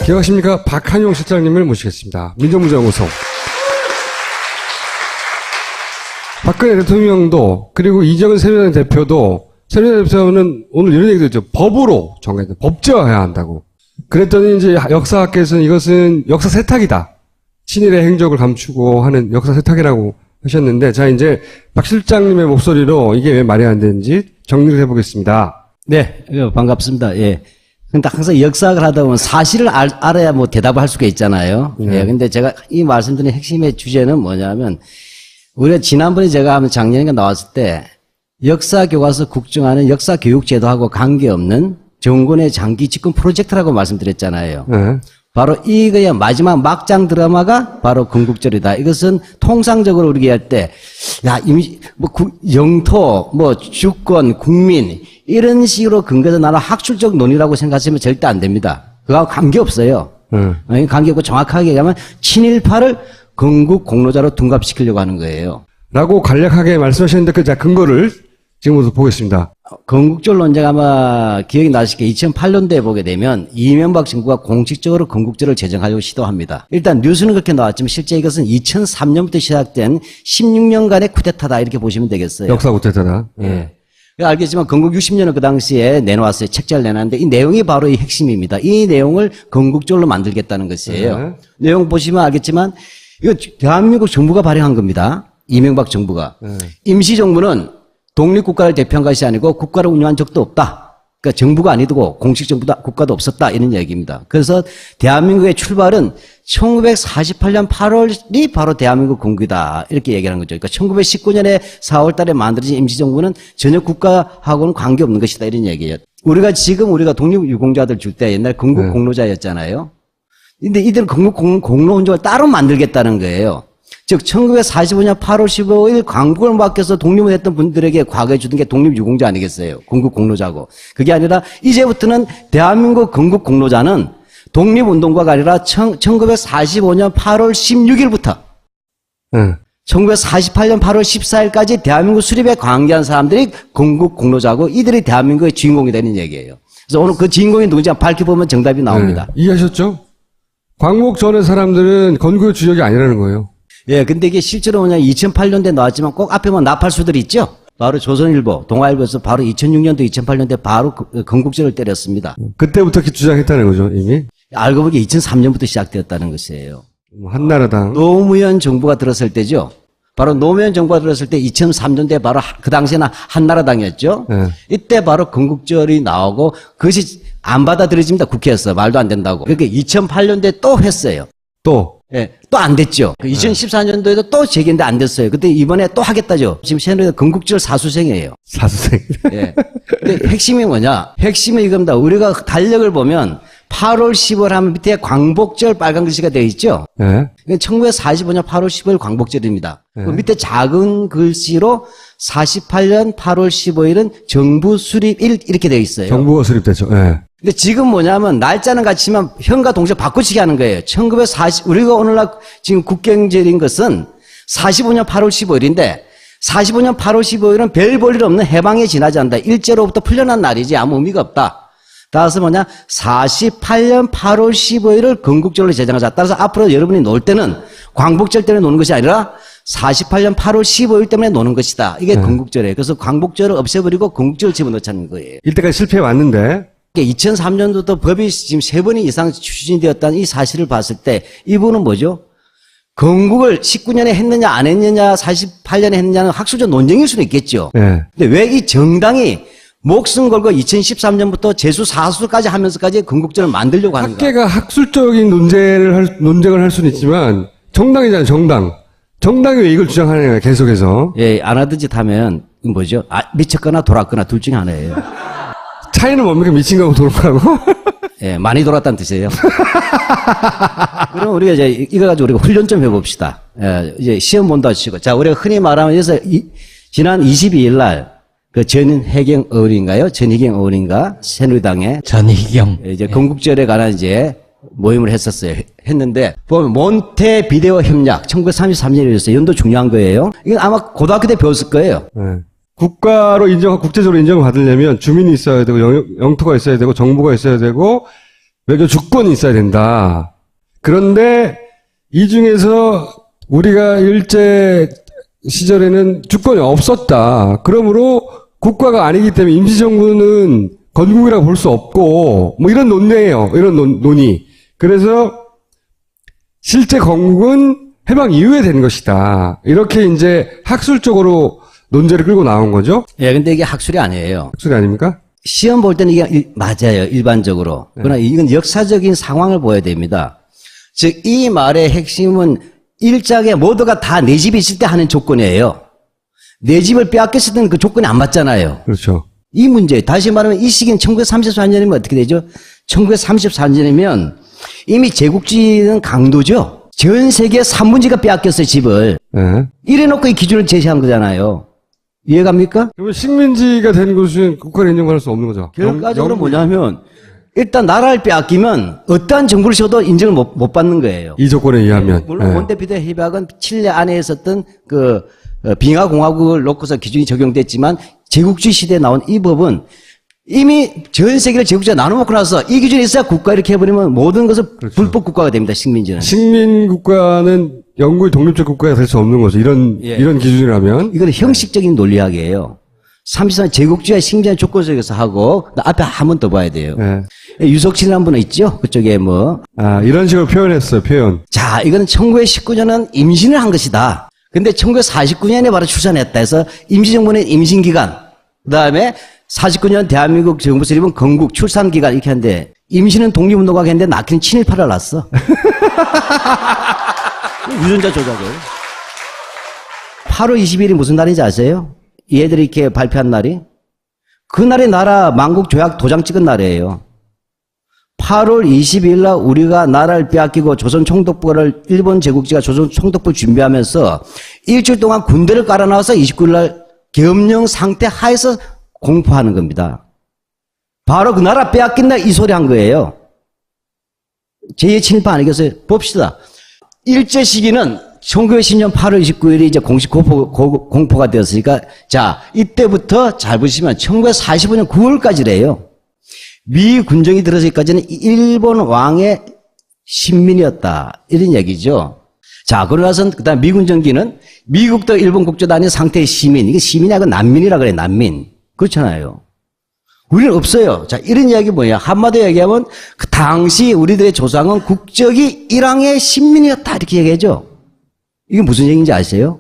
기억하십니까? 박한용 실장님을 모시겠습니다. 민정부장호소. 박근혜 대통령도 그리고 이재명 새누리당 대표도 새누리당 대표는 오늘 이런 얘기도 했죠. 법으로 정해야 법제화해야 한다고. 그랬더니 이제 역사학계에서는 이것은 역사 세탁이다. 친일의 행적을 감추고 하는 역사 세탁이라고 하셨는데, 자 이제 박 실장님의 목소리로 이게 왜 말이 안 되는지 정리를 해보겠습니다. 네, 반갑습니다. 예. 근데 항상 역사학을 하다 보면 사실을 알아야 뭐 대답을 할 수가 있잖아요. 예. 근데 제가 이 말씀드린 핵심의 주제는 뭐냐면, 우리가 지난번에 제가 작년에 나왔을 때 역사 교과서 국정화는 역사 교육 제도하고 관계없는 정권의 장기 집권 프로젝트라고 말씀드렸잖아요. 네. 바로 이거의 마지막 막장 드라마가 바로 건국절이다. 이것은 통상적으로 우리가 할 때, 야, 영토, 주권, 국민, 이런 식으로 근거해서 나는 학술적 논의라고 생각하시면 절대 안 됩니다. 그거하고 관계없어요. 관계없고 정확하게 얘기하면 친일파를 건국 공로자로 둔갑시키려고 하는 거예요. 라고 간략하게 말씀하셨는데, 그 근거를 지금부터 보겠습니다. 건국절 논쟁 아마 기억이 나실 게 2008년도에 보게 되면 이명박 정부가 공식적으로 건국절을 제정하려고 시도합니다. 일단 뉴스는 그렇게 나왔지만 실제 이것은 2003년부터 시작된 16년간의 쿠데타다 이렇게 보시면 되겠어요. 역사 쿠데타다. 예. 알겠지만 건국 60년을 그 당시에 내놓았어요. 책자를 내놨는데 이 내용이 바로 이 핵심입니다. 이 내용을 건국절로 만들겠다는 것이에요. 네. 내용 보시면 알겠지만 이거 대한민국 정부가 발행한 겁니다. 이명박 정부가. 네. 임시정부는 독립국가를 대표한 것이 아니고 국가를 운영한 적도 없다. 그러니까 정부가 아니고 공식 정부도 국가도 없었다. 이런 얘기입니다. 그래서 대한민국의 출발은 1948년 8월이 바로 대한민국 건국이다. 이렇게 얘기하는 거죠. 그러니까 1919년에 4월 달에 만들어진 임시정부는 전혀 국가하고는 관계없는 것이다. 이런 얘기예요. 우리가 독립유공자들 줄 때 옛날 건국 공로자였잖아요. 근데 이들은 건국 공로 운동을 따로 만들겠다는 거예요. 즉 1945년 8월 15일 광복을 맡겨서 독립을 했던 분들에게 과거에 주던 게 독립유공자 아니겠어요? 건국 공로자고. 그게 아니라 이제부터는 대한민국 건국 공로자는 독립운동가가 아니라 1945년 8월 16일부터 1948년 8월 14일까지 대한민국 수립에 관계한 사람들이 건국 공로자고 이들이 대한민국의 주인공이 되는 얘기예요. 그래서 오늘 그 주인공이 누군지 밝혀보면 정답이 나옵니다. 이해하셨죠? 광복 전의 사람들은 건국의 주역이 아니라는 거예요. 예, 근데 이게 실제로 뭐냐, 2008년도에 나왔지만 꼭 앞에 나팔수들 있죠? 바로 조선일보, 동아일보에서 바로 2006년도, 2008년도에 바로 건국절을 때렸습니다. 그때부터 주장했다는 거죠, 이미? 알고 보니 2003년부터 시작되었다는 것이에요. 한나라당. 노무현 정부가 들었을 때죠? 바로 노무현 정부가 들었을 때 2003년도에 바로 그 당시에는 한나라당이었죠? 네. 이때 바로 건국절이 나오고 그것이 안 받아들여집니다. 국회에서. 말도 안 된다고. 그렇게 2008년도에 또 했어요. 또. 예, 또 안 됐죠. 2014년도에도 또 재개인데 안 됐어요. 근데 이번에 또 하겠다죠. 지금 새누리당 건국절 사수생이에요. 사수생. 예. 근데 핵심이 뭐냐? 핵심이 이겁니다. 우리가 달력을 보면 8월 10월 하면 밑에 광복절 빨간 글씨가 되어 있죠. 네. 1945년 8월 15일 광복절입니다. 그 밑에 작은 글씨로 48년 8월 15일은 정부 수립일 이렇게 되어 있어요. 정부가 수립됐죠. 네. 근데 지금 뭐냐면 날짜는 같지만 현과 동시에 바꾸치기 하는 거예요. 우리가 오늘날 지금 국경절인 것은 45년 8월 15일인데 45년 8월 15일은 별 볼 일 없는 해방에 지나지 않는다. 일제로부터 풀려난 날이지 아무 의미가 없다. 따라서 48년 8월 15일을 건국절로 제정하자. 따라서 앞으로 여러분이 놀 때는 광복절 때문에 노는 것이 아니라 48년 8월 15일 때문에 노는 것이다. 이게 건국절이에요. 그래서 광복절을 없애버리고 건국절을 집어넣자는 거예요. 이때까지 실패해 왔는데 2003년도도 법이 지금 3번 이상 추진되었다는 이 사실을 봤을 때 이분은 뭐죠? 건국을 19년에 했느냐 안 했느냐 48년에 했느냐는 학술적 논쟁일 수는 있겠죠. 네. 근데 왜 이 정당이 목숨 걸고 2013년부터 재수 사수까지 하면서까지 건국절을 만들려고 하는가? 학계가 학술적인 논쟁을 할 수는 있지만 정당이잖아요. 정당이 왜 이걸 주장하느냐 계속해서. 예, 안 하던 짓 하면 뭐죠? 미쳤거나 돌았거나 둘 중에 하나예요. 차이는 뭡니까? 미친 거하고 돌아가고? 예, 많이 돌았다는 뜻이에요. 그럼 우리가 이제 이거 가지고 우리가 훈련 좀 해봅시다. 예, 이제 시험 본다 치고. 자, 우리가 흔히 말하면 여기서 지난 22일 날 그 전희경 의원인가요? 전희경 의원인가? 새누리당의 전희경. 이제 건국절에 관한 이제 모임을 했는데 보면 몬테 비데오 협약 1933년이었어요. 연도 중요한 거예요. 이건 아마 고등학교 때 배웠을 거예요. 네. 국가로 국제적으로 인정을 받으려면 주민이 있어야 되고 영토가 있어야 되고 정부가 있어야 되고 외교 주권이 있어야 된다. 그런데 이 중에서 우리가 일제 시절에는 주권이 없었다. 그러므로 국가가 아니기 때문에 임시정부는 건국이라고 볼 수 없고 뭐 이런 논리예요. 이런 논의. 그래서 실제 건국은 해방 이후에 된 것이다. 이렇게 이제 학술적으로 논제를 끌고 나온 거죠. 예, 근데 이게 학술이 아니에요. 학술이 아닙니까? 시험 볼 때는 이게 맞아요. 일반적으로. 그러나 이건 역사적인 상황을 보여야 됩니다. 즉, 이 말의 핵심은 일장에 모두가 다 내 집이 있을 때 하는 조건이에요. 내 집을 빼앗겼을 때는 그 조건이 안 맞잖아요. 그렇죠. 이 문제, 다시 말하면 이 시기는 1934년이면 어떻게 되죠? 1934년이면 이미 제국주의는 강도죠. 전 세계 3분지가 빼앗겼어요, 집을. 네. 이래놓고 이 기준을 제시한 거잖아요. 이해갑니까? 그러면 식민지가 된 곳은 국가를 인정받을 수 없는 거죠. 결과적으로 뭐냐면, 일단 나라를 빼앗기면 어떠한 정부를 셔도 인정을 못 받는 거예요. 이 조건에 의하면. 물론 네. 몬테비데오 협약은 칠레 안에 있었던 빙하공화국을 놓고서 기준이 적용됐지만 제국주의 시대에 나온 이 법은 이미 전 세계를 제국주의가 나눠먹고 나서 이 기준이 있어야 국가 이렇게 해버리면 모든 것은 그렇죠. 불법 국가가 됩니다. 식민지는. 식민 국가는 영구히 독립적 국가가 될 수 없는 거죠. 이런 기준이라면. 이건 형식적인 논리학이에요. 33 제국주의와 식민지의 조건 속에서 하고 앞에 한 번 더 봐야 돼요. 네. 유석칠이라는 분은 있죠. 그쪽에 뭐. 이런 식으로 표현했어요. 표현. 자, 이거는 1919년은 임신을 한 것이다. 근데 1949년에 바로 출산했다 해서 임시정부는 임신기간, 그 다음에 49년 대한민국 정부 수립은 건국 출산기간 이렇게 하는데 임신은 독립운동가가 했는데 낳기는 친일파를 낳았어. 유전자 조작을. 8월 20일이 무슨 날인지 아세요? 얘들이 이렇게 발표한 날이? 그날이 나라 만국 조약 도장 찍은 날이에요. 8월 22일 날 우리가 나라를 빼앗기고 조선 총독부를 일본 제국지가 조선 총독부를 준비하면서 일주일 동안 군대를 깔아놔서 29일 날 계엄령 상태 하에서 공포하는 겁니다. 바로 그 나라 빼앗긴 날 이 소리 한 거예요. 제2의 친일파 아니겠어요? 봅시다. 일제 시기는 1910년 8월 29일이 이제 공식 공포가 되었으니까 자, 이때부터 잘 보시면 1945년 9월까지래요. 미 군정이 들어서기까지는 일본 왕의 신민이었다. 이런 얘기죠. 자, 그러고 나서 그다음 미 군정기는 미국도 일본 국조도 아닌 상태의 시민. 이게 시민이 아니고 난민이라 그래, 난민. 그렇잖아요. 우리는 없어요. 자, 이런 이야기 뭐냐. 한마디로 얘기하면 그 당시 우리들의 조상은 국적이 일왕의 신민이었다. 이렇게 얘기하죠. 이게 무슨 얘기인지 아세요?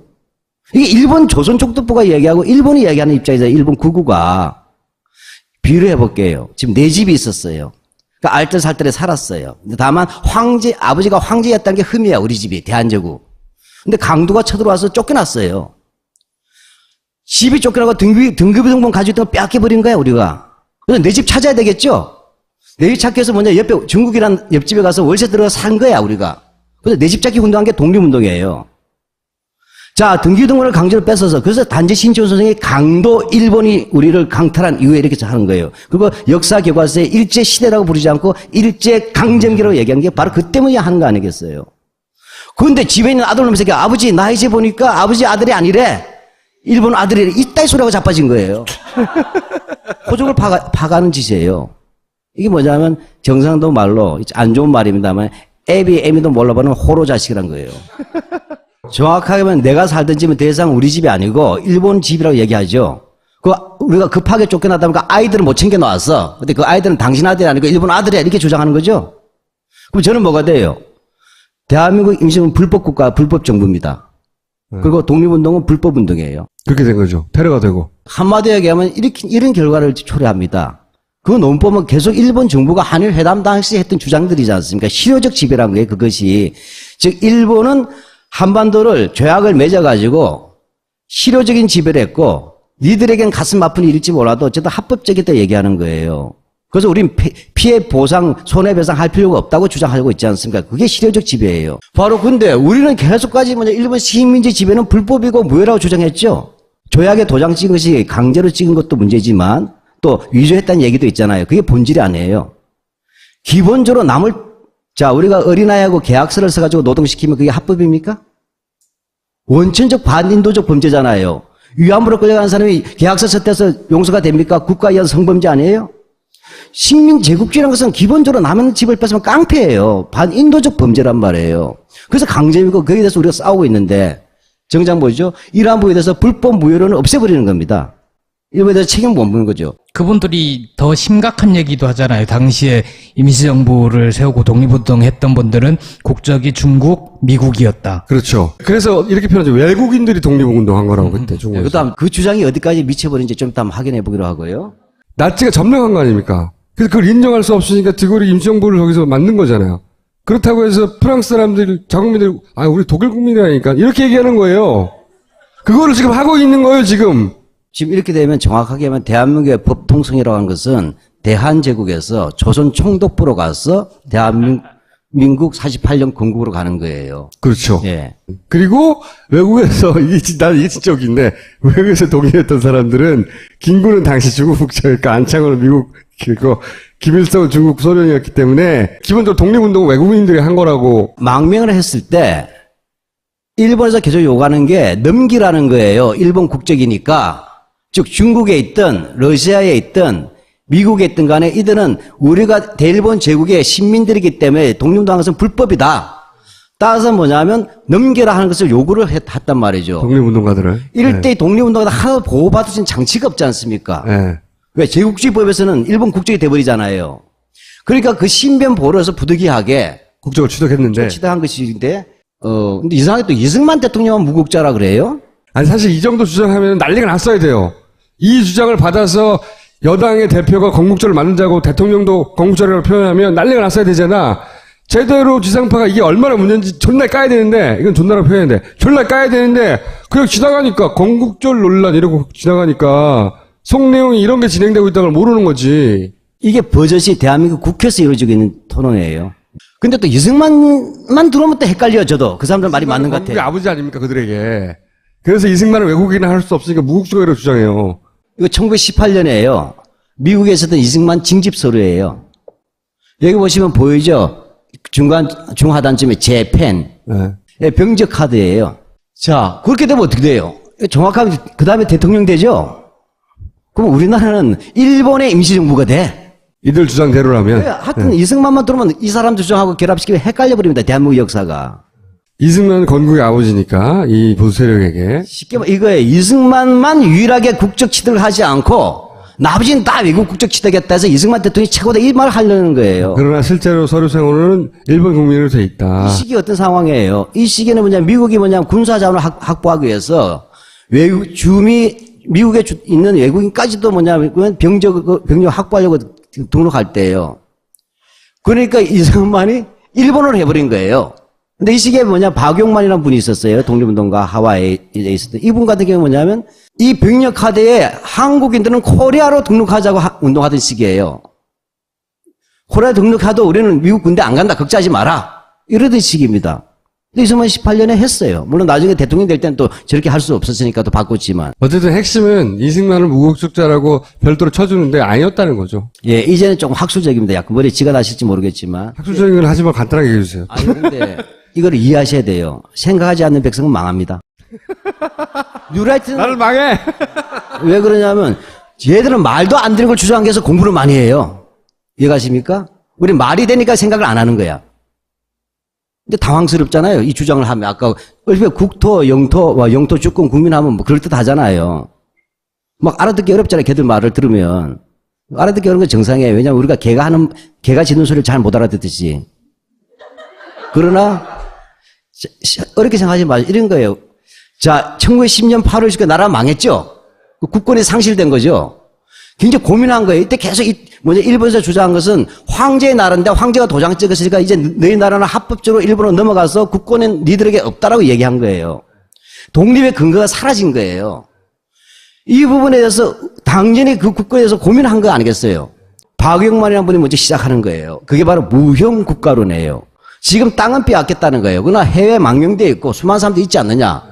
이게 일본 조선 총독부가 얘기하고 일본이 얘기하는 입장에서 일본 구구가 비유를 해볼게요. 지금 내 집이 있었어요. 그러니까 알뜰살뜰에 살았어요. 근데 다만 아버지가 황제였다는 게 흠이야, 우리 집이, 대한제국. 근데 강도가 쳐들어와서 쫓겨났어요. 집이 쫓겨나고 등급이등본 가지고 있던 걸 빼앗겨버린 거야, 우리가. 그래서 내 집 찾아야 되겠죠? 내 집 찾기 위해서 먼저 옆에 중국이란 옆집에 가서 월세 들어가 산 거야, 우리가. 그래서 내 집 찾기 운동한 게 독립운동이에요. 자, 등기등본을 강제로 뺏어서 그래서 단지 신치훈 선생이 강도 일본이 우리를 강탈한 이후에 이렇게 하는 거예요. 그리고 역사 교과서에 일제 시대라고 부르지 않고 일제 강점기라고 얘기한 게 바로 그 때문에 하는 거 아니겠어요? 그런데 집에 있는 아들놈 새끼 아버지 나 이제 보니까 아버지 아들이 아니래. 일본 아들이 이따위 소리하고 자빠진 거예요. 호적을 파가는 짓이에요. 이게 뭐냐면 경상도 말로 안 좋은 말입니다만 애미도 몰라보는 호로 자식이란 거예요. 정확하게 보면 내가 살던 집은 대상 우리 집이 아니고 일본 집이라고 얘기하죠. 우리가 급하게 쫓겨나다 보니까 아이들은 못 챙겨 놨어. 근데 그 아이들은 당신 아들이 아니고 일본 아들이야 이렇게 주장하는 거죠. 그럼 저는 뭐가 돼요? 대한민국 임시정부는 불법국가, 불법정부입니다. 그리고 독립운동은 불법운동이에요. 그렇게 된 거죠. 테러가 되고. 한마디로 얘기하면 이런 결과를 초래합니다. 그 논법은 계속 일본 정부가 한일 회담 당시 했던 주장들이지 않습니까? 실효적 지배란 거예요, 그것이. 즉, 일본은 한반도를 조약을 맺어가지고 실효적인 지배를 했고, 니들에겐 가슴 아픈 일일지 몰라도 어쨌든 합법적이다 얘기하는 거예요. 그래서 우린 피해 보상, 손해배상 할 필요가 없다고 주장하고 있지 않습니까? 그게 실효적 지배예요. 바로 근데 우리는 계속까지 먼저 일본 식민지 지배는 불법이고 무효라고 주장했죠. 조약에 도장 찍은 것이 강제로 찍은 것도 문제지만 또 위조했다는 얘기도 있잖아요. 그게 본질이 아니에요. 기본적으로 우리가 어린아이하고 계약서를 써가지고 노동시키면 그게 합법입니까? 원천적 반인도적 범죄잖아요. 위안부로 끌려가는 사람이 계약서 썼대서 용서가 됩니까? 국가에 의한 성범죄 아니에요? 식민 제국주의라는 것은 기본적으로 남의 집을 뺏으면 깡패예요. 반인도적 범죄란 말이에요. 그래서 강제미고 거기에 대해서 우리가 싸우고 있는데 정작 뭐죠? 이란부에 대해서 불법 무효론을 없애버리는 겁니다. 이거에 대해서 책임 못 묻는 거죠. 그분들이 더 심각한 얘기도 하잖아요. 당시에 임시정부를 세우고 독립운동했던 분들은 국적이 중국, 미국이었다. 그렇죠. 그래서 이렇게 표현하죠. 외국인들이 독립운동한 거라고 그때 중국에서. 그다음 그 주장이 어디까지 미쳐버린지 좀 이따 한번 확인해 보기로 하고요. 나치가 점령한 거 아닙니까? 그래서 그걸 인정할 수 없으니까 드골이 임시정부를 거기서 만든 거잖아요. 그렇다고 해서 프랑스 사람들, 자국민들, 우리 독일 국민이라니까 이렇게 얘기하는 거예요. 그거를 지금 하고 있는 거예요, 지금. 지금 이렇게 되면 정확하게 하면 대한민국의 법통성이라고 하는 것은 대한제국에서 조선 총독부로 가서 대한민국 48년 건국으로 가는 거예요. 그렇죠. 예. 그리고 외국에서 난 이게 진짜 웃긴데 외국에서 동의했던 사람들은 김구는 당시 중국 국적이니까 안창호는 미국 그리고 김일성은 중국 소련이었기 때문에 기본적으로 독립운동은 외국인들이 한 거라고. 망명을 했을 때 일본에서 계속 요구하는 게 넘기라는 거예요. 일본 국적이니까. 즉 중국에 있든 러시아에 있든 미국에 있든 간에 이들은 우리가 대일본 제국의 시민들이기 때문에 독립운동한 것은 불법이다. 따라서 뭐냐면 넘겨라 하는 것을 요구를 했단 말이죠. 독립운동가들을. 이럴 때 독립운동가들 하나도 보호받을 수 있는 장치가 없지 않습니까? 네. 왜 제국주의법에서는 일본 국적이 돼버리잖아요. 그러니까 그 신변 보호를 해서 부득이하게 국적을 취득했는데. 취득한 것인데 근데 이상하게 또 이승만 대통령은 무국자라 그래요? 아니 사실 이 정도 주장하면 난리가 났어야 돼요. 이 주장을 받아서 여당의 대표가 건국절을 만들자고 대통령도 건국절이라고 표현하면 난리가 났어야 되잖아. 제대로 지상파가 이게 얼마나 문제인지 존나 까야 되는데, 이건 존나라고 표현했는데, 존나 까야 되는데, 그냥 지나가니까, 건국절 논란 이러고 지나가니까, 속 내용이 이런 게 진행되고 있다는 걸 모르는 거지. 이게 버젓이 대한민국 국회에서 이루어지고 있는 토론회예요. 근데 또 이승만만 들어오면 또 헷갈려요, 저도. 그 사람들 말이 맞는 것 건국의 같아요. 아버지 아닙니까, 그들에게. 그래서 이승만은 외국인을 할 수 없으니까 무국적이라고 주장해요. 이거 1918년에요. 미국에 있었던 이승만 징집 서류예요. 여기 보시면 보이죠? 중하단쯤에 재팬. 네. 병적 카드예요. 자, 그렇게 되면 어떻게 돼요? 정확하게 그 다음에 대통령 되죠? 그럼 우리나라는 일본의 임시정부가 돼. 이들 주장대로라면. 하여튼 이승만만 들어오면 이 사람들 주장하고 결합시키면 헷갈려버립니다. 대한민국 역사가. 이승만은 건국의 아버지니까, 이 보수 세력에게. 쉽게 말해 이거예요. 이승만만 유일하게 국적 취득을 하지 않고 나머지는 다 외국 국적 취득했다 해서 이승만 대통령이 최고다 이 말을 하려는 거예요. 그러나 실제로 서류상으로는 일본 국민으로 돼 있다. 이 시기 어떤 상황이에요? 이 시기는 미국이 군사 자원을 확보하기 위해서 미국에 있는 외국인까지도 병력 확보하려고 등록할 때예요. 그러니까 이승만이 일본어를 해버린 거예요. 근데 이 시기에 박용만이라는 분이 있었어요. 독립운동가 하와이에 있었던. 이분 같은 경우는 뭐냐면, 이 병력 카드에 한국인들은 코리아로 등록하자고 운동하던 시기예요. 코리아 등록하도 우리는 미국 군대 안 간다. 걱정하지 마라. 이러던 시기입니다. 근데 이승만 18년에 했어요. 물론 나중에 대통령 될 때는 또 저렇게 할 수 없었으니까 또 바꿨지만. 어쨌든 핵심은 이승만을 무국적자라고 별도로 쳐주는데 아니었다는 거죠. 예, 이제는 조금 학술적입니다. 약간 머리에 쥐가 나실지 모르겠지만. 학술적인 걸 하지만 간단하게 얘기해주세요. 아니, 근데 이걸 이해하셔야 돼요. 생각하지 않는 백성은 망합니다. 뉴라이트는 나를 망해! 왜 그러냐면 얘들은 말도 안 되는 걸 주장하기 위해서 공부를 많이 해요. 이해가십니까? 우리 말이 되니까 생각을 안 하는 거야. 근데 당황스럽잖아요. 이 주장을 하면 아까 얼핏 국토, 영토 주권 국민하면 그럴듯 하잖아요. 막 알아듣기 어렵잖아요. 걔들 말을 들으면. 알아듣기 어려운 건 정상이에요. 왜냐하면 우리가 개가 짖는 소리를 잘 못 알아듣듯이. 그러나 어렵게 생각하지 마세요. 이런 거예요. 자, 1910년 8월 나라 망했죠? 국권이 상실된 거죠? 굉장히 고민한 거예요. 이때 계속 일본에서 주장한 것은 황제의 나라인데 황제가 도장 찍었으니까 이제 너희 나라는 합법적으로 일본으로 넘어가서 국권은 니들에게 없다라고 얘기한 거예요. 독립의 근거가 사라진 거예요. 이 부분에 대해서 당연히 그 국권에 대해서 고민한 거 아니겠어요? 박영만이라는 분이 먼저 시작하는 거예요. 그게 바로 무형국가론이에요. 지금 땅은 빼앗겼다는 거예요. 그러나 해외에 망명되어 있고 수많은 사람도 있지 않느냐.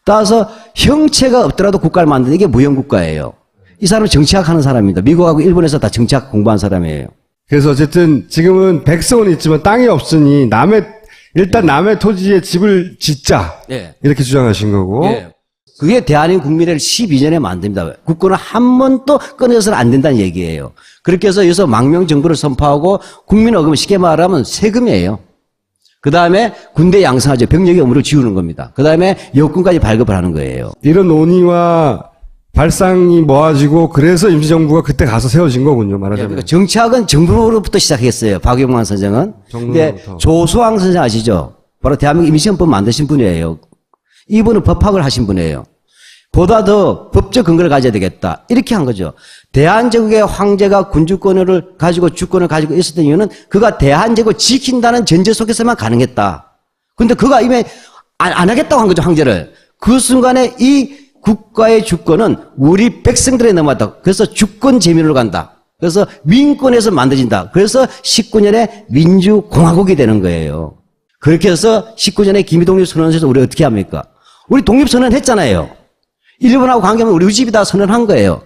따라서 형체가 없더라도 국가를 만드는 게 무형국가예요. 이 사람은 정치학 하는 사람입니다. 미국하고 일본에서 다 정치학 공부한 사람이에요. 그래서 어쨌든 지금은 백성은 있지만 땅이 없으니 일단 남의 토지에 집을 짓자. 예. 이렇게 주장하신 거고. 예. 그게 대한민국 국민을 12년에 만듭니다. 국권을 한 번도 끊어서는 안 된다는 얘기예요. 그렇게 해서 여기서 망명정부를 선포하고 국민 어금을 쉽게 말하면 세금이에요. 그 다음에 군대 양성하죠. 병력의 의무를 지우는 겁니다. 그 다음에 여권까지 발급을 하는 거예요. 이런 논의와 발상이 모아지고 그래서 임시정부가 그때 가서 세워진 거군요. 말하자면. 그러니까 정치학은 정부로부터 시작했어요. 박용만 선생은. 근데 정부로부터. 조수왕 선생 아시죠? 바로 대한민국 임시헌법 만드신 분이에요. 이분은 법학을 하신 분이에요. 보다 더 법적 근거를 가져야 되겠다. 이렇게 한 거죠. 대한제국의 황제가 군주권을 가지고 주권을 가지고 있었던 이유는 그가 대한제국을 지킨다는 전제 속에서만 가능했다. 근데 그가 이미 안 하겠다고 한 거죠, 황제를. 그 순간에 이 국가의 주권은 우리 백성들에 넘어왔다. 그래서 주권 제민으로 간다. 그래서 민권에서 만들어진다. 그래서 19년에 민주공화국이 되는 거예요. 그렇게 해서 19년에 김희독립 선언에서 우리 어떻게 합니까? 우리 독립선언 했잖아요. 일본하고 관계하면 우리 집이다 선언한 거예요.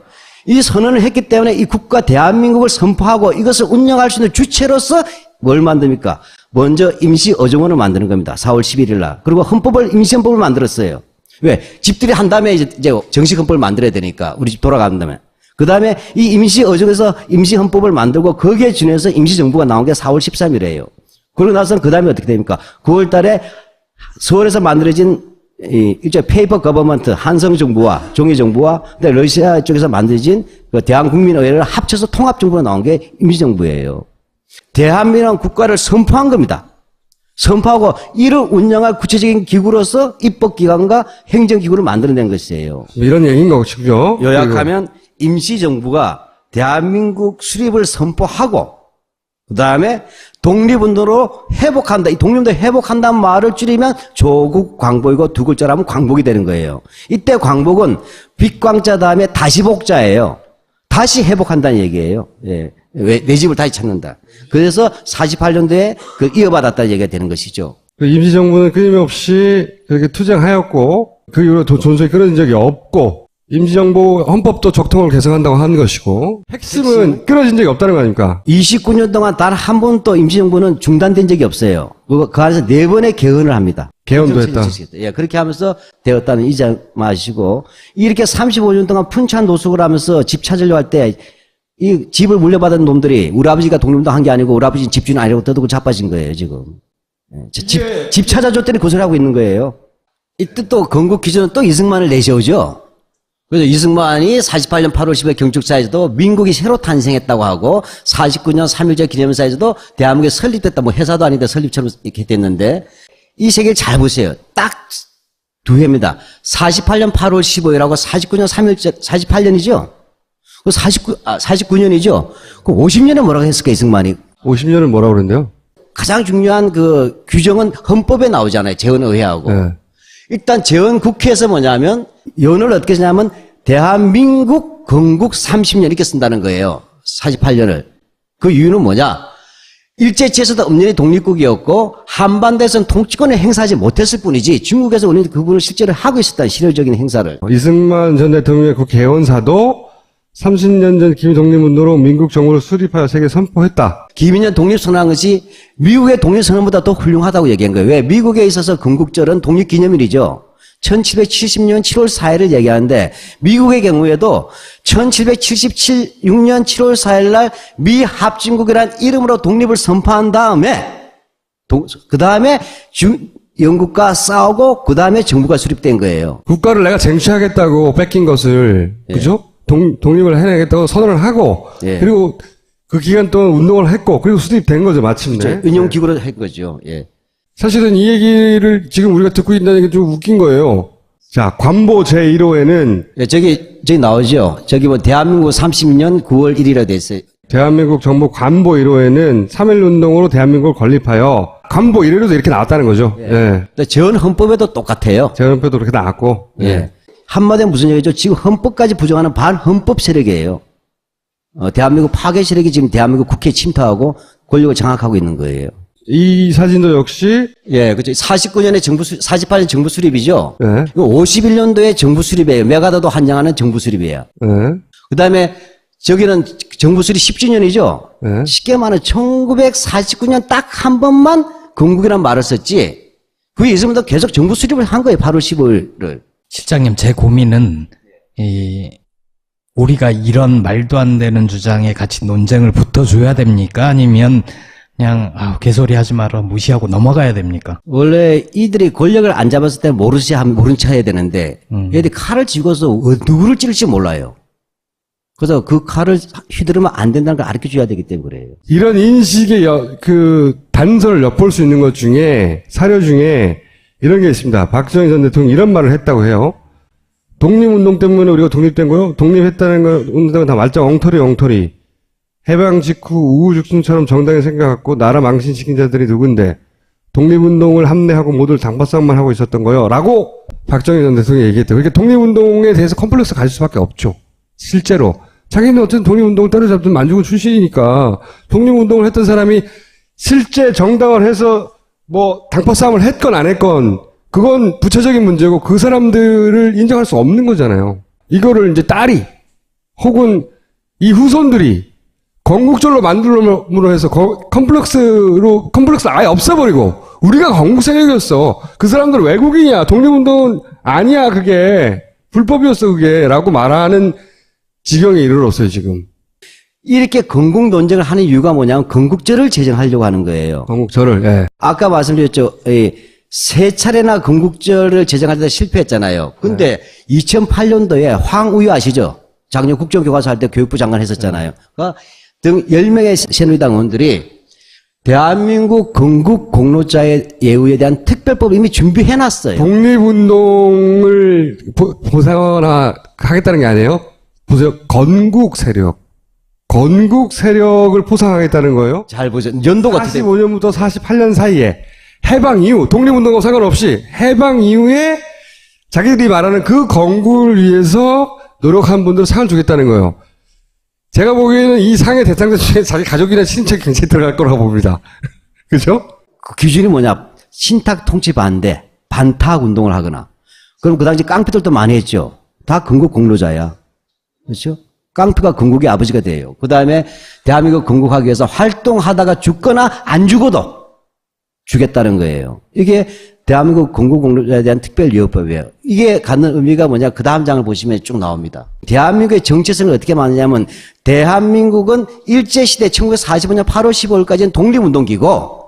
이 선언을 했기 때문에 이 국가 대한민국을 선포하고 이것을 운영할 수 있는 주체로서 뭘 만듭니까? 먼저 임시어정원을 만드는 겁니다. 4월 11일 날. 그리고 헌법을, 임시헌법을 만들었어요. 왜? 집들이 한 다음에 이제 정식 헌법을 만들어야 되니까. 우리 집 돌아간다면. 그 다음에 이 임시어정에서 임시헌법을 만들고 거기에 준해서 임시정부가 나온 게 4월 13일이에요. 그러고 나서는 그 다음에 어떻게 됩니까? 9월 달에 서울에서 만들어진 일제 페이퍼 거버먼트 한성정부와 종이정부와 러시아 쪽에서 만들어진 그 대한국민의회를 합쳐서 통합정부가 나온 게 임시정부예요. 대한민국 국가를 선포한 겁니다. 선포하고 이를 운영할 구체적인 기구로서 입법기관과 행정기구를 만들어낸 것이에요. 이런 얘기인 거죠. 요약하면 임시정부가 대한민국 수립을 선포하고 그 다음에 독립운동으로 회복한다. 이 독립운동 회복한다는 말을 줄이면 조국 광복이고 두 글자로 하면 광복이 되는 거예요. 이때 광복은 빛광자 다음에 다시 복자예요. 다시 회복한다는 얘기예요. 예. 내 집을 다시 찾는다. 그래서 48년도에 그 이어받았다는 얘기가 되는 것이죠. 그 임시정부는 끊임없이 그렇게 투쟁하였고 그 이후로 존속이 끊어진 적이 없고 임시정부 헌법도 적통을 개정한다고 하는 것이고 핵심은 끊어진 적이 없다는 거 아닙니까? 29년 동안 단 한 번도 임시정부는 중단된 적이 없어요. 그 안에서 4번의 개헌을 합니다. 개헌도 했다. 예, 그렇게 하면서 되었다는 이자 마시고 이렇게 35년 동안 fun찬 노숙을 하면서 집 찾으려고 할 때 이 집을 물려받은 놈들이 우리 아버지가 독립운동 한 게 아니고 우리 아버지는 집주인 아니라고 떠들고 자빠진 거예요, 지금. 예, 집 찾아줬더니 고소하고 있는 거예요. 이때 또 건국 기준은 또 이승만을 내세우죠. 그래서 이승만이 48년 8월 10일 경축사에서도 민국이 새로 탄생했다고 하고 49년 3.1절 기념사에서도 대한민국이 설립됐다. 뭐 회사도 아닌데 설립처럼 이렇게 됐는데 이 세계를 잘 보세요. 딱 두 해입니다. 48년 8월 15일하고 49년 3.1절 48년이죠. 49년이죠. 그 50년에 뭐라고 했을까 이승만이? 50년을 뭐라고 그랬는데요? 가장 중요한 그 규정은 헌법에 나오잖아요. 재헌의회하고. 네. 일단 재헌국회에서 뭐냐면 연을 어떻게 쓰냐면 대한민국 건국 30년 이렇게 쓴다는 거예요. 48년을. 그 이유는 뭐냐? 일제치에서도 엄연히 독립국이었고 한반도에서는 통치권을 행사하지 못했을 뿐이지 중국에서 우리는 그분을 실제로 하고 있었다는 실효적인 행사를. 이승만 전 대통령의 그 개헌사도 30년 전 기미독립운동으로 민국 정부를 수립하여 세계에 선포했다. 김인현 독립선언한 것이 미국의 독립선언보다 더 훌륭하다고 얘기한 거예요. 왜? 미국에 있어서 건국절은 독립기념일이죠. 1770년 7월 4일을 얘기하는데 미국의 경우에도 1776년 7월 4일 날 미합중국이라는 이름으로 독립을 선포한 다음에 그 다음에 영국과 싸우고 그 다음에 정부가 수립된 거예요. 국가를 내가 쟁취하겠다고 뺏긴 것을 그죠? 독립을 해내겠다고 선언을 하고 예. 그리고 그 기간 동안 운동을 했고 그리고 수립된 거죠 마침내. 은용기구로 한 거죠. 예. 사실은 이 얘기를 지금 우리가 듣고 있다는 게 좀 웃긴 거예요. 자, 관보 제1호에는 예, 저기 나오죠. 저기 뭐 대한민국 30년 9월 1일에 됐어요. 대한민국 정부 관보 1호에는 3.1운동으로 대한민국을 건립하여 관보 1호에도 이렇게 나왔다는 거죠. 예. 예. 재헌 헌법에도 똑같아요. 재헌표도 그렇게 나왔고. 예. 한마디로 무슨 얘기죠? 지금 헌법까지 부정하는 반헌법 세력이에요. 대한민국 파괴 세력이 지금 대한민국 국회에 침투하고 권력을 장악하고 있는 거예요. 이 사진도 역시 예, 그죠. 49년에 48년 정부 수립이죠. 예. 이거 51년도에 정부 수립이에요. 메가더도 환영하는 정부 수립이에요. 예. 그 다음에 저기는 정부 수립 10주년이죠. 예. 쉽게 말하면 1949년 딱 한 번만 건국이란 말을 썼지. 그게 있으면 계속 정부 수립을 한 거예요. 8월 15일을. 실장님, 제 고민은 우리가 이런 말도 안 되는 주장에 같이 논쟁을 붙어줘야 됩니까? 아니면 그냥 개소리 하지 마라 무시하고 넘어가야 됩니까? 원래 이들이 권력을 안 잡았을 때 모른 척 해야 되는데 얘들이 칼을 쥐고서 누구를 찌를지 몰라요. 그래서 그 칼을 휘두르면 안 된다는 걸 가르쳐줘야 되기 때문에 그래요. 이런 인식의 단서를 엿볼 수 있는 것 중에, 사료 중에 이런 게 있습니다. 박정희 전 대통령이 이런 말을 했다고 해요. 독립운동 때문에 우리가 독립된 거요? 독립했다는 거, 운동은 다 말짱 엉터리. 해방 직후 우후죽순처럼 정당이 생겨갖고 나라 망신시킨 자들이 누군데 독립운동을 함내하고 모두 당파싸움만 하고 있었던 거요? 라고 박정희 전 대통령이 얘기했대요. 그러니까 독립운동에 대해서 컴플렉스 가질 수밖에 없죠. 실제로. 자기는 어쨌든 독립운동 때려잡던 만주군 출신이니까 독립운동을 했던 사람이 실제 정당을 해서 뭐 당파싸움을 했건 안 했건 그건 부차적인 문제고 그 사람들을 인정할 수 없는 거잖아요. 이거를 이제 딸이 혹은 이 후손들이 건국절로 만들므로 해서 컴플렉스 아예 없애버리고 우리가 건국 세력이었어. 그 사람들 외국인이야. 독립운동은 아니야. 그게 불법이었어. 그게 라고 말하는 지경에 이르렀어요. 지금. 이렇게 건국 논쟁을 하는 이유가 뭐냐면 건국절을 제정하려고 하는 거예요. 건국절을. 예. 아까 말씀드렸죠. 세 차례나 건국절을 제정할 때 실패했잖아요. 근데 2008년도에 황우유 아시죠? 작년 국정교과서 할 때 교육부 장관 했었잖아요. 그러니까 등 10명의 새누리당 의원들이 대한민국 건국 공로자의 예우에 대한 특별법을 이미 준비해놨어요. 독립운동을 보상하겠다는 게 아니에요? 보세요. 건국 세력을 포상하겠다는 거예요? 잘 보죠. 연도가 어떻게 돼요? 45년부터 48년 사이에 해방 이후, 독립운동과 상관없이 해방 이후에 자기들이 말하는 그 건국을 위해서 노력한 분들 상을 주겠다는 거예요. 제가 보기에는 이 상의 대상자 중에 자기 가족이나 친인척이 굉장히 들어갈 거라고 봅니다. 그죠? 그 기준이 뭐냐? 신탁 통치 반대, 반탁 운동을 하거나. 그럼 그 당시 깡패들도 많이 했죠. 다 건국 공로자야. 그렇죠? 깡패가 건국의 아버지가 돼요. 그 다음에 대한민국 건국하기 위해서 활동하다가 죽거나 안 죽어도 주겠다는 거예요. 이게 대한민국 건국 공로자에 대한 특별위협법이에요. 이게 갖는 의미가 뭐냐? 그 다음 장을 보시면 쭉 나옵니다. 대한민국의 정체성을 어떻게 만드냐면 대한민국은 일제시대 1945년 8월 15일까지는 독립운동기고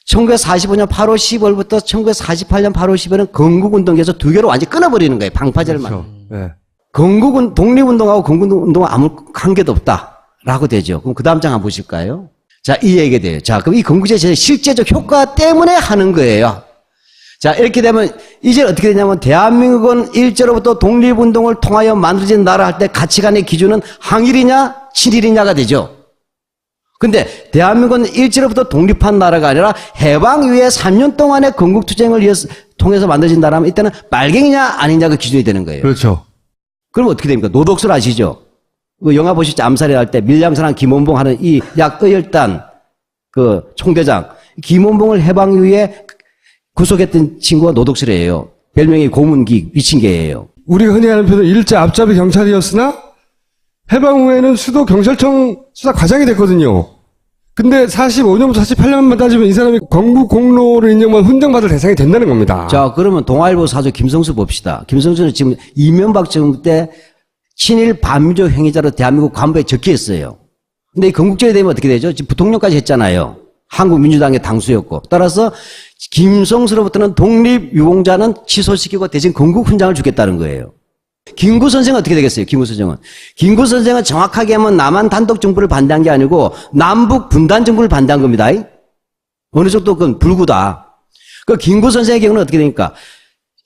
1945년 8월 15일부터 1948년 8월 15일은 건국운동에서 두 개로 완전히 끊어버리는 거예요. 방파제를 그렇죠. 만. 네. 독립운동하고 건국운동은 아무 관계도 없다라고 되죠. 그럼 그 다음 장 한번 보실까요? 자, 이 얘기가 돼요. 자, 그럼 이 건국제의 실제적 효과 때문에 하는 거예요. 자, 이렇게 되면 이제 어떻게 되냐면 대한민국은 일제로부터 독립운동을 통하여 만들어진 나라 할 때 가치관의 기준은 항일이냐 친일이냐가 되죠. 근데 대한민국은 일제로부터 독립한 나라가 아니라 해방 이후에 3년 동안의 건국투쟁을 통해서 만들어진 나라면 이때는 빨갱이냐 아니냐가 기준이 되는 거예요. 그렇죠. 그럼 어떻게 됩니까? 노독설 아시죠? 그 영화 보시죠. 암살이 할 때 밀양사랑 김원봉 하는 이 약의열단 그 총대장 김원봉을 해방 이후에 구속했던 친구가 노독설이에요. 별명이 고문기 미친 개예요. 우리가 흔히 하는 표현 일제 앞잡이 경찰이었으나 해방 후에는 수도 경찰청 수사 과장이 됐거든요. 근데 45년부터 48년만 따지면 이 사람이 건국 공로를 인정받은 훈장받을 대상이 된다는 겁니다. 자, 그러면 동아일보 사주 김성수 봅시다. 김성수는 지금 이명박 정부 때 친일 반민족 행위자로 대한민국 관부에 적혀있어요. 근데 이 건국절이 되면 어떻게 되죠? 지금 부통령까지 했잖아요. 한국민주당의 당수였고. 따라서 김성수로부터는 독립유공자는 취소시키고 대신 건국훈장을 주겠다는 거예요. 김구 선생은 어떻게 되겠어요? 김구 선생은 정확하게 하면 남한 단독 정부를 반대한 게 아니고 남북 분단 정부를 반대한 겁니다. 어느 정도 그건 불구다. 그 김구 선생의 경우는 어떻게 됩니까?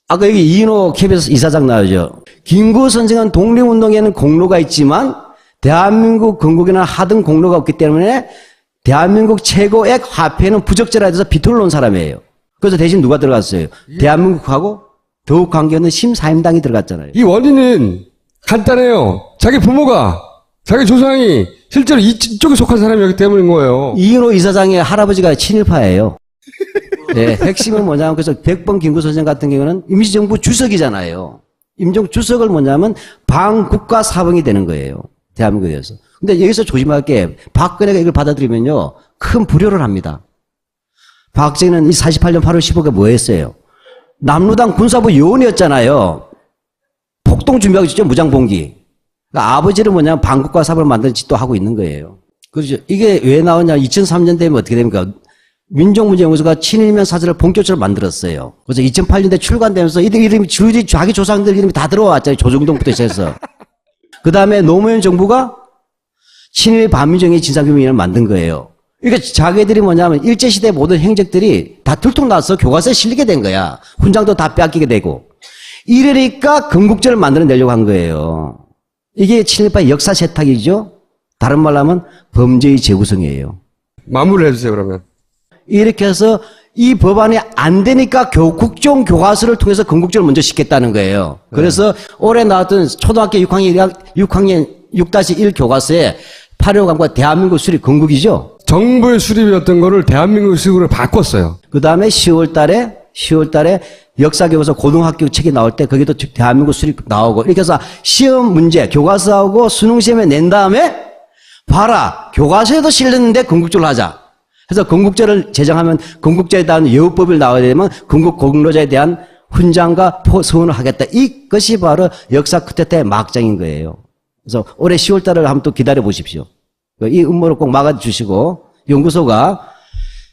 아까 여기 이인호 KBS 이사장 나오죠. 김구 선생은 독립운동에는 공로가 있지만 대한민국 건국에는 하등 공로가 없기 때문에 대한민국 최고액 화폐는 부적절하다 해서 비토를 놓은 사람이에요. 그래서 대신 누가 들어갔어요? 대한민국하고 더욱 관계없는 심사임당이 들어갔잖아요. 이 원인은 간단해요. 자기 부모가, 자기 조상이 실제로 이쪽에 속한 사람이었기 때문인 거예요. 이인호 이사장의 할아버지가 친일파예요. 네, 핵심은 뭐냐면 그래서 백범 김구 선생 같은 경우는 임시정부 주석이잖아요. 임종 주석을 뭐냐면 반국가 사범이 되는 거예요. 대한민국에 대해서. 근데 여기서 조심할 게 박근혜가 이걸 받아들이면요. 큰 불효를 합니다. 박정희는 이 48년 8월 15일에 뭐 했어요? 남루당 군사부 요원이었잖아요. 폭동 준비하고 있죠. 무장봉기. 그러니까 아버지는 뭐냐면 반국가 사업을 만드는 짓도 하고 있는 거예요. 그렇죠. 이게 왜 나오냐. 2003년 되면 어떻게 됩니까? 민족문제연구소가 친일면 사설을 본격적으로 만들었어요. 그래서 2008년대 출간되면서 이들 이름이 자기 조상들 이름이 다 들어왔잖아요. 조정동부터 시작해서. 그 다음에 노무현 정부가 친일 반민족의 진상규명위원회를 만든 거예요. 그러니까 자기들이 뭐냐면 일제시대 모든 행적들이 다 들통나서 교과서에 실리게 된 거야. 훈장도 다 빼앗기게 되고. 이러니까 건국절을 만들어내려고 한 거예요. 이게 친일파의 역사 세탁이죠. 다른 말로 하면 범죄의 재구성이에요. 마무리를 해주세요, 그러면. 이렇게 해서 이 법안이 안 되니까 국정 교과서를 통해서 건국절을 먼저 시켰다는 거예요. 그래서 올해 나왔던 초등학교 6학년 6-1 교과서에 8.15 대한민국 수립 건국이죠. 정부의 수립이었던 거를 대한민국 수립으로 바꿨어요. 그 다음에 10월 달에 역사교과서 고등학교 책이 나올 때 거기도 대한민국 수립 나오고 이렇게 해서 시험 문제, 교과서하고 수능시험에 낸 다음에 봐라, 교과서에도 실렸는데 건국절을 하자. 그래서 건국절을 제정하면 건국절에 대한 예우법을 나와야 되면 건국 공로자에 대한 훈장과 서원을 하겠다. 이것이 바로 역사 쿠데타의 막장인 거예요. 그래서 올해 10월 달을 한번 또 기다려 보십시오. 이 음모를 꼭 막아주시고, 연구소가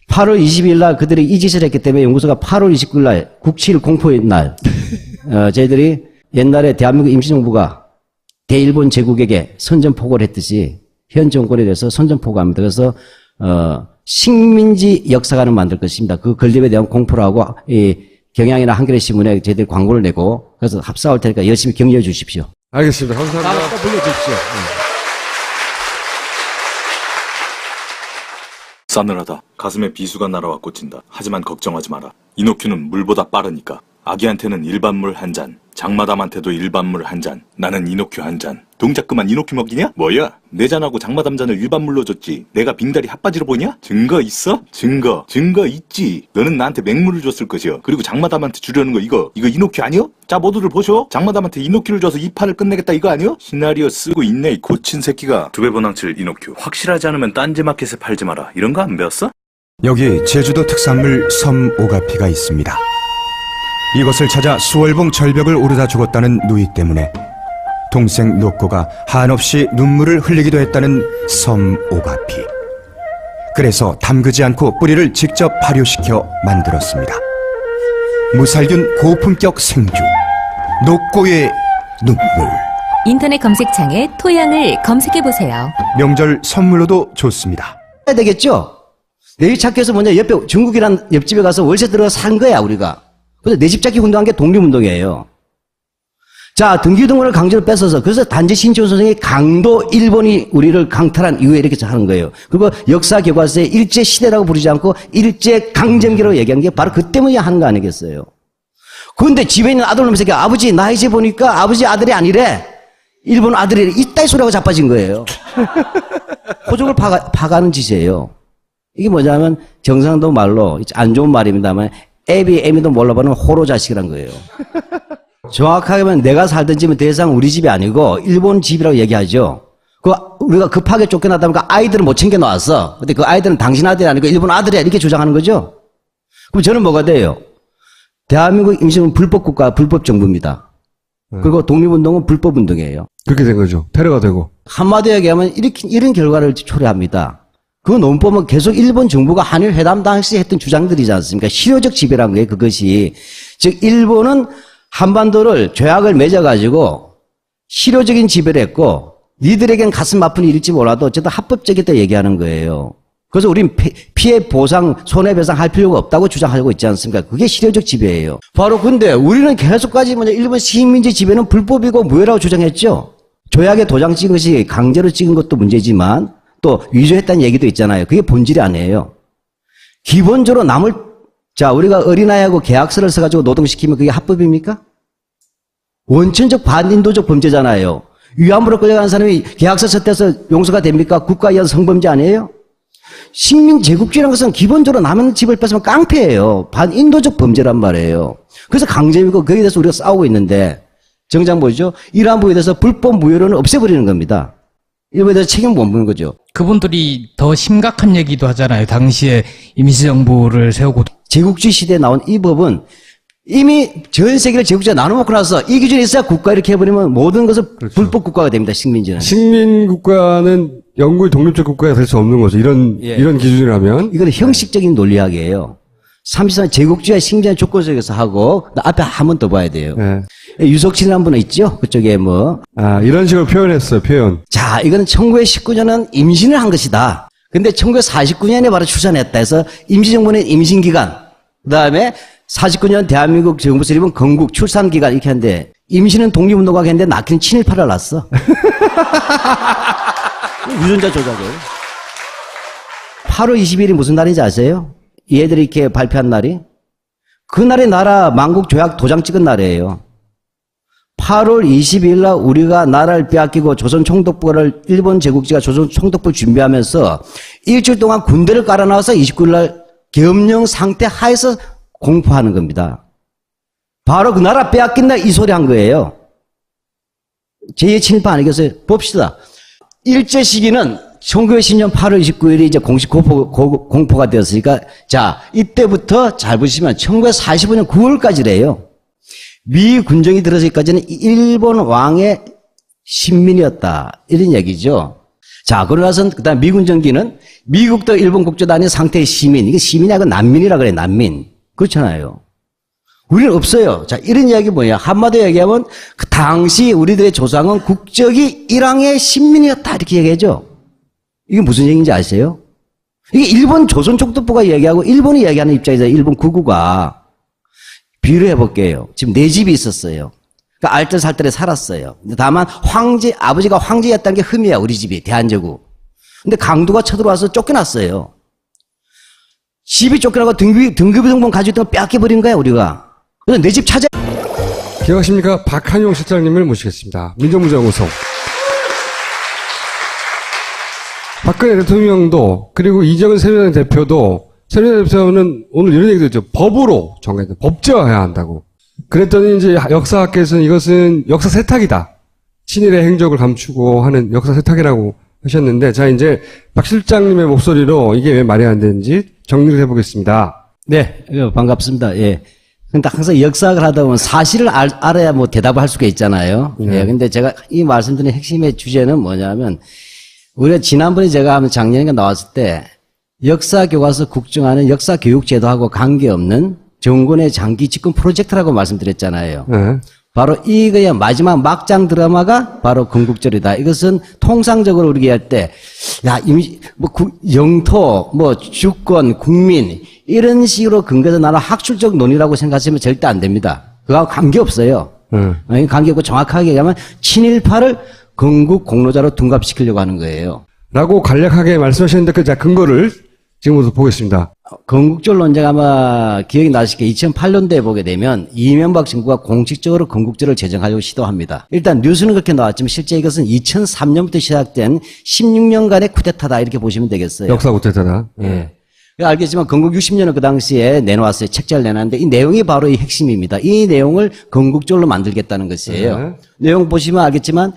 8월 20일 날 그들이 이 짓을 했기 때문에 연구소가 8월 29일 날 국칠 공포의 날, 저희들이 옛날에 대한민국 임시정부가 대일본 제국에게 선전포고를 했듯이 현 정권에 대해서 선전포고합니다. 그래서 식민지 역사관을 만들 것입니다. 그 건립에 대한 공포를 하고 이 경향이나 한겨레 신문에 저희들이 광고를 내고 그래서 합사할 테니까 열심히 격려해 주십시오. 알겠습니다. 감사합니다. 또 불러주십시오. 싸늘하다. 가슴에 비수가 날아와 꽂힌다. 하지만 걱정하지 마라. 이노큐는 물보다 빠르니까. 아기한테는 일반물 한 잔, 장마담한테도 일반물 한 잔, 나는 이노큐 한 잔. 동작 그만 이노큐 먹이냐? 뭐야? 내 잔하고 장마담 잔을 일반물로 줬지. 내가 빙다리 핫바지로 보냐? 증거 있어? 증거 있지. 너는 나한테 맹물을 줬을 것이여. 그리고 장마담한테 주려는 거 이거 이노큐 아니여? 자, 모두들 보쇼. 장마담한테 이노큐를 줘서 이 판을 끝내겠다 이거 아니여? 시나리오 쓰고 있네 이 고친 새끼가. 2배 번항칠 이노큐. 확실하지 않으면 딴지마켓에 팔지 마라. 이런 거 안 배웠어? 여기 제주도 특산물 섬 오가피가 있습니다. 이것을 찾아 수월봉 절벽을 오르다 죽었다는 누이 때문에 동생 노꼬가 한없이 눈물을 흘리기도 했다는 섬 오가피. 그래서 담그지 않고 뿌리를 직접 발효시켜 만들었습니다. 무살균 고품격 생주 노꼬의 눈물. 인터넷 검색창에 토양을 검색해보세요. 명절 선물로도 좋습니다. 해야 되겠죠? 내일 찾기에서 뭐냐, 옆에 중국이란 옆집에 가서 월세 들어가 산 거야, 우리가. 근데 내 집 찾기 운동한 게 독립운동이에요. 자, 등기등본을 강제로 뺏어서, 그래서 단지 신치훈 선생이 강도 일본이 우리를 강탈한 이후에 이렇게 하는 거예요. 그리고 역사 교과서에 일제 시대라고 부르지 않고 일제 강점기라고 얘기한 게 바로 그 때문에 하는 거 아니겠어요? 그런데 집에 있는 아들놈 새끼, 아버지, 나 이제 보니까 아버지 아들이 아니래. 일본 아들이래. 이따위 소리하고 자빠진 거예요. 호족을 파가는 짓이에요. 이게 뭐냐면 경상도 말로 안 좋은 말입니다만 애미도 몰라보는 호로 자식이란 거예요. 정확하게 하면 내가 살던 집은 대상 우리 집이 아니고 일본 집이라고 얘기하죠. 우리가 급하게 쫓겨나다 보니까 아이들은 못 챙겨 놨어. 근데 그 아이들은 당신 아들이 아니고 일본 아들이야 이렇게 주장하는 거죠. 그럼 저는 뭐가 돼요? 대한민국 임시정부는 불법국가, 불법정부입니다. 그리고 독립운동은 불법운동이에요. 그렇게 된 거죠. 테러가 되고. 한마디로 얘기하면 이런 결과를 초래합니다. 그 논법은 계속 일본 정부가 한일 회담 당시 했던 주장들이지 않습니까? 실효적 지배라는 거예요, 그것이. 즉, 일본은 한반도를 조약을 맺어가지고 실효적인 지배를 했고, 니들에겐 가슴 아픈 일일지 몰라도 어쨌든 합법적이다 얘기하는 거예요. 그래서 우린 피해 보상, 손해배상 할 필요가 없다고 주장하고 있지 않습니까? 그게 실효적 지배예요. 바로 근데 우리는 계속까지 일본 식민지 지배는 불법이고 무효라고 주장했죠. 조약에 도장 찍은 것이 강제로 찍은 것도 문제지만, 또 위조했다는 얘기도 있잖아요. 그게 본질이 아니에요. 기본적으로 우리가 어린아이하고 계약서를 써가지고 노동시키면 그게 합법입니까? 원천적 반인도적 범죄잖아요. 위안부로 끌려가는 사람이 계약서 썼대서 용서가 됩니까? 국가에 의한 성범죄 아니에요? 식민 제국주의라는 것은 기본적으로 남의 집을 뺏으면 깡패예요. 반인도적 범죄란 말이에요. 그래서 강제이고 거기에 대해서 우리가 싸우고 있는데 정작 뭐죠? 이러한 부분에 대해서 불법 무효로는 없애버리는 겁니다. 이거에 대해서 책임 못 묻는 거죠. 그분들이 더 심각한 얘기도 하잖아요. 당시에 임시정부를 세우고 제국주의 시대에 나온 이 법은 이미 전 세계를 제국주의가 나눠먹고 나서 이 기준이 있어야 국가 이렇게 해버리면 모든 것은 불법 국가가 됩니다. 식민지는. 식민국가는 영구히 독립적 국가가 될 수 없는 거죠. 이런 기준이라면. 이거는 형식적인 논리학이에요. 33 제국주의와 식민지의 조건 속에서 하고 앞에 한 번 더 봐야 돼요. 네. 유석진이라는 분은 있죠? 그쪽에 뭐. 이런 식으로 표현했어요, 표현. 자, 이거는 1919년은 임신을 한 것이다. 근데 1949년에 바로 출산했다 해서 임시정부는 임신기간, 그 다음에 49년 대한민국 정부 수립은 건국 출산기간 이렇게 하는데 임신은 독립운동가가 했는데 낳기는 친일파를 낳았어. 유전자 조작을. 8월 20일이 무슨 날인지 아세요? 얘들이 이렇게 발표한 날이? 그날이 나라 만국 조약 도장 찍은 날이에요. 8월 22일 날 우리가 나라를 빼앗기고 조선 총독부를 일본 제국지가 조선 총독부를 준비하면서 일주일 동안 군대를 깔아놔서 29일 날 계엄령 상태 하에서 공포하는 겁니다. 바로 그 나라 빼앗긴 날 이 소리 한 거예요. 제2의 친일파 아니겠어요? 봅시다. 일제 시기는 1910년 8월 29일이 이제 공식 공포가 되었으니까 자, 이때부터 잘 보시면 1945년 9월까지래요. 미 군정이 들어서기까지는 일본 왕의 신민이었다. 이런 얘기죠. 자, 그러고 나서 그다음 미 군정기는 미국도 일본 국조도 아닌 상태의 시민. 이게 시민이 아니고 난민이라 그래, 난민. 그렇잖아요. 우리는 없어요. 자, 이런 이야기 뭐냐. 한마디로 얘기하면 그 당시 우리들의 조상은 국적이 일왕의 신민이었다. 이렇게 얘기하죠. 이게 무슨 얘기인지 아세요? 이게 일본 조선 총독부가 얘기하고 일본이 얘기하는 입장에서 일본 구구가 비유를 해볼게요. 지금 네 집이 있었어요. 그러니까 알뜰살뜰에 살았어요. 근데 다만 아버지가 황제였다는 게 흠이야, 우리 집이, 대한제국. 근데 강도가 쳐들어와서 쫓겨났어요. 집이 쫓겨나고 등급등본 가지고 있던 거 빼앗겨버린 거야, 우리가. 그래서 내 집 찾아. 기억하십니까? 박한용 실장님을 모시겠습니다. 민정부장우석. 박근혜 대통령도, 그리고 이정은 새누리당 대표도, 새누리당 대표는 오늘 이런 얘기도 했죠. 법으로 정해야 법제화해야 한다고. 그랬더니 이제 역사학계에서는 이것은 역사 세탁이다. 친일의 행적을 감추고 하는 역사 세탁이라고 하셨는데, 자, 이제 박 실장님의 목소리로 이게 왜 말이 안 되는지 정리를 해보겠습니다. 네, 반갑습니다. 예. 근데 항상 역사학을 하다 보면 사실을 알아야 뭐 대답을 할 수가 있잖아요. 예. 근데 제가 이 말씀드린 핵심의 주제는 뭐냐면, 우리가 지난번에 제가 작년에 나왔을 때, 역사 교과서 국정화는 역사 교육 제도하고 관계없는 정권의 장기 집권 프로젝트라고 말씀드렸잖아요. 네. 바로 이거야 마지막 막장 드라마가 바로 건국절이다. 이것은 통상적으로 우리가 얘기할 때, 야, 영토, 주권, 국민, 이런 식으로 근거해서 나는 학술적 논의라고 생각하시면 절대 안 됩니다. 그거하고 관계없어요. 관계없고 정확하게 얘기하면 친일파를 건국 공로자로 둔갑시키려고 하는 거예요. 라고 간략하게 말씀하셨는데, 그, 자, 근거를 지금부터 보겠습니다. 건국절 논쟁 아마 기억이 나실 게 2008년도에 보게 되면 이명박 정부가 공식적으로 건국절을 제정하려고 시도합니다. 일단 뉴스는 그렇게 나왔지만 실제 이것은 2003년부터 시작된 16년간의 쿠데타다 이렇게 보시면 되겠어요. 역사 쿠데타다. 예. 알겠지만 건국 60년을 그 당시에 내놓았어요. 책자를 내놨는데 이 내용이 바로 이 핵심입니다. 이 내용을 건국절로 만들겠다는 것이에요. 네. 내용 보시면 알겠지만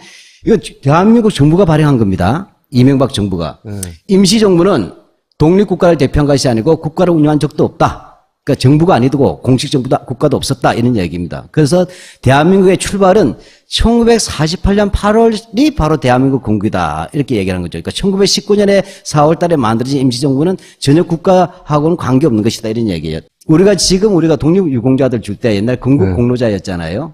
이거 대한민국 정부가 발행한 겁니다. 이명박 정부가. 임시정부는 독립국가를 대표한 것이 아니고 국가를 운영한 적도 없다. 그러니까 정부가 아니고 공식 정부도 국가도 없었다. 이런 얘기입니다. 그래서 대한민국의 출발은 1948년 8월이 바로 대한민국 건국이다. 이렇게 얘기하는 거죠. 그러니까 1919년에 4월 달에 만들어진 임시정부는 전혀 국가하고는 관계없는 것이다. 이런 얘기예요. 우리가 독립유공자들 줄 때 옛날 건국 공로자였잖아요.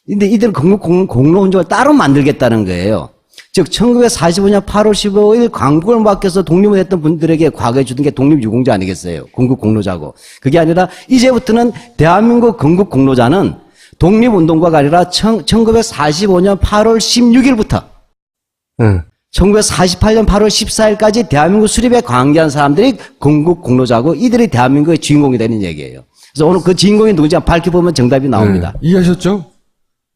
근데 이들은 건국 공로 혼종을 따로 만들겠다는 거예요. 즉 1945년 8월 15일 광복을 맡겨서 독립을 했던 분들에게 과거에 주던 게 독립유공자 아니겠어요? 건국 공로자고. 그게 아니라 이제부터는 대한민국 건국 공로자는 독립운동가가 아니라 1945년 8월 16일부터 1948년 8월 14일까지 대한민국 수립에 관계한 사람들이 건국 공로자고 이들이 대한민국의 주인공이 되는 얘기예요. 그래서 오늘 그 주인공이 누군지 밝혀보면 정답이 나옵니다. 이해하셨죠?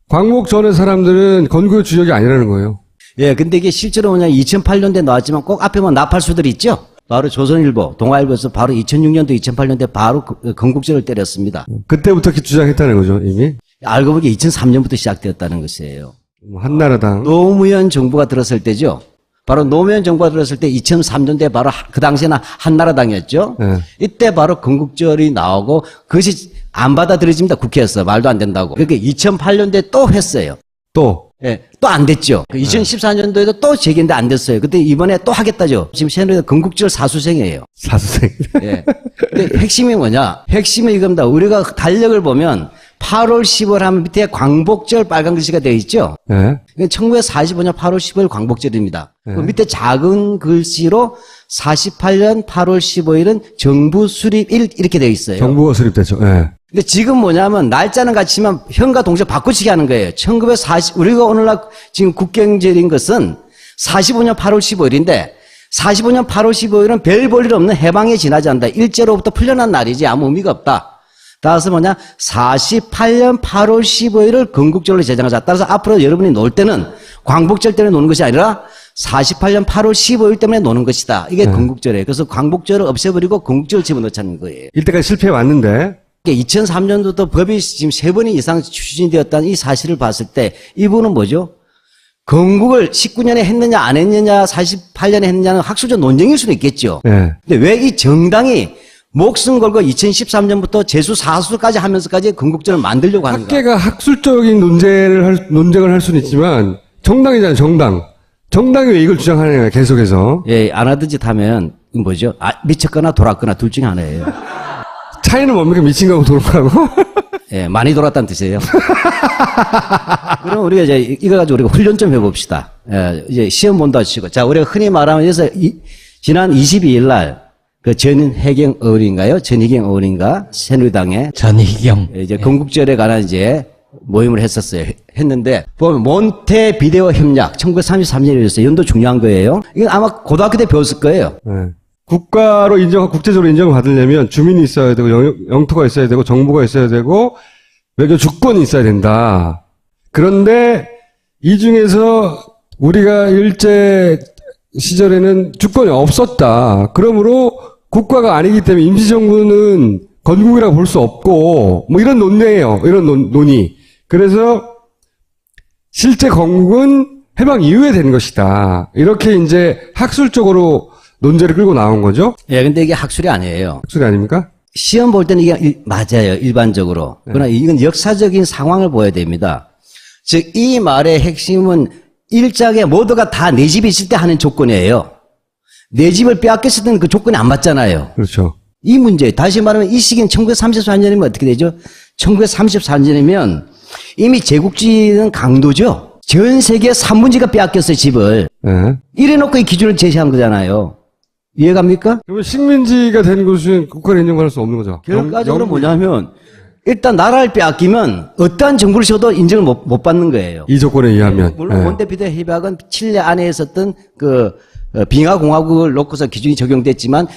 광복 전의 사람들은 건국의 주역이 아니라는 거예요. 예, 근데 이게 실제로 뭐냐, 2008년도에 나왔지만 꼭 앞에 보면 나팔수들이 있죠? 바로 조선일보, 동아일보에서 바로 2006년도, 2008년도에 바로 건국절을 때렸습니다. 그때부터 이렇게 주장했다는 거죠, 이미? 알고 보니 2003년부터 시작되었다는 것이에요. 한나라당. 노무현 정부가 들었을 때죠? 바로 노무현 정부가 들었을 때 2003년도에 바로 그 당시에는 한나라당이었죠? 네. 이때 바로 건국절이 나오고 그것이 안 받아들여집니다. 국회에서 말도 안 된다고. 그렇게 2008년도에 또 했어요. 또 예, 또 안 됐죠. 2014년도에도 또 제기했는데 안 됐어요. 그때 이번에 또 하겠다죠. 지금 새누리당 건국절 사수생이에요. 사수생. 예. 근데 핵심이 뭐냐? 핵심은 이겁니다. 우리가 달력을 보면 8월 10월 하면 밑에 광복절 빨간 글씨가 되어 있죠. 예. 1945년 8월 10일 광복절입니다. 그 밑에 작은 글씨로 48년 8월 15일은 정부 수립일 이렇게 되어 있어요. 정부가 수립됐죠. 예. 근데 지금 뭐냐면 날짜는 같지만 현과 동시에 바꾸치기 하는 거예요. 우리가 오늘날 지금 국경절인 것은 45년 8월 15일인데 45년 8월 15일은 별 볼 일 없는 해방에 지나지 않는다. 일제로부터 풀려난 날이지 아무 의미가 없다. 따라서 뭐냐? 48년 8월 15일을 건국절로 제정하자. 따라서 앞으로 여러분이 놀 때는 광복절 때문에 노는 것이 아니라 48년 8월 15일 때문에 노는 것이다. 이게 건국절이에요. 그래서 광복절을 없애버리고 건국절을 집어넣자는 거예요. 이때까지 실패해 왔는데 2003년도도 법이 지금 3번 이상 추진되었다는 이 사실을 봤을 때 이분은 뭐죠? 건국을 19년에 했느냐 안 했느냐 48년에 했느냐는 학술적 논쟁일 수는 있겠죠. 예. 근데 왜 이 정당이 목숨 걸고 2013년부터 재수 사수까지 하면서까지 건국절을 만들려고 하는가? 학계가 학술적인 논쟁을 할 수는 있지만 정당이잖아요. 정당이 왜 이걸 주장하느냐 계속해서. 예, 안 하던 짓 하면 이건 뭐죠? 미쳤거나 돌았거나 둘 중에 하나예요. 차이는 뭡니까? 미친 거하고 도는 거하고? 예, 많이 돌았다는 뜻이에요. 그럼 우리가 이제 이거 가지고 우리가 훈련 좀 해봅시다. 예, 이제 시험 본다 하시고. 자, 우리가 흔히 말하면 여기서 지난 22일 날 그 전혜경 의원인가요? 전희경 의원인가? 새누리당에 전희경. 이제 건국절에 관한 이제 모임을 했었어요. 했는데 보면 몬테 비데오 협약 1933년이었어요. 연도 중요한 거예요. 이건 아마 고등학교 때 배웠을 거예요. 예. 국가로 국제적으로 인정을 받으려면 주민이 있어야 되고 영토가 있어야 되고 정부가 있어야 되고 외교 주권이 있어야 된다. 그런데 이 중에서 우리가 일제 시절에는 주권이 없었다. 그러므로 국가가 아니기 때문에 임시정부는 건국이라고 볼 수 없고 뭐 이런 논리예요. 이런 논의. 그래서 실제 건국은 해방 이후에 된 것이다. 이렇게 이제 학술적으로 논제를 끌고 나온 거죠? 예, 근데 이게 학술이 아니에요. 학술이 아닙니까? 시험 볼 때는 이게 맞아요. 일반적으로. 그러나 이건 역사적인 상황을 보여야 됩니다. 즉, 이 말의 핵심은 일장에 모두가 다 내 집이 있을 때 하는 조건이에요. 내 집을 빼앗겼을 때는 그 조건이 안 맞잖아요. 그렇죠. 이 문제, 다시 말하면 이 시기는 1934년이면 어떻게 되죠? 1934년이면 이미 제국주의는 강도죠. 전 세계 3분지가 빼앗겼어요, 집을. 예. 이래놓고 이 기준을 제시한 거잖아요. 이해갑니까? 그러면 식민지가 된 곳은 국가를 인정받을 수 없는 거죠. 결과적으로 뭐냐면 일단 나라를 빼앗기면 어떠한 정부를 줘도 인정을 못 받는 거예요. 이 조건에 의하면. 물론 예. 몬테비데오 협약은 칠레 안에 있었던 그 빙하 공화국을 놓고서 기준이 적용됐지만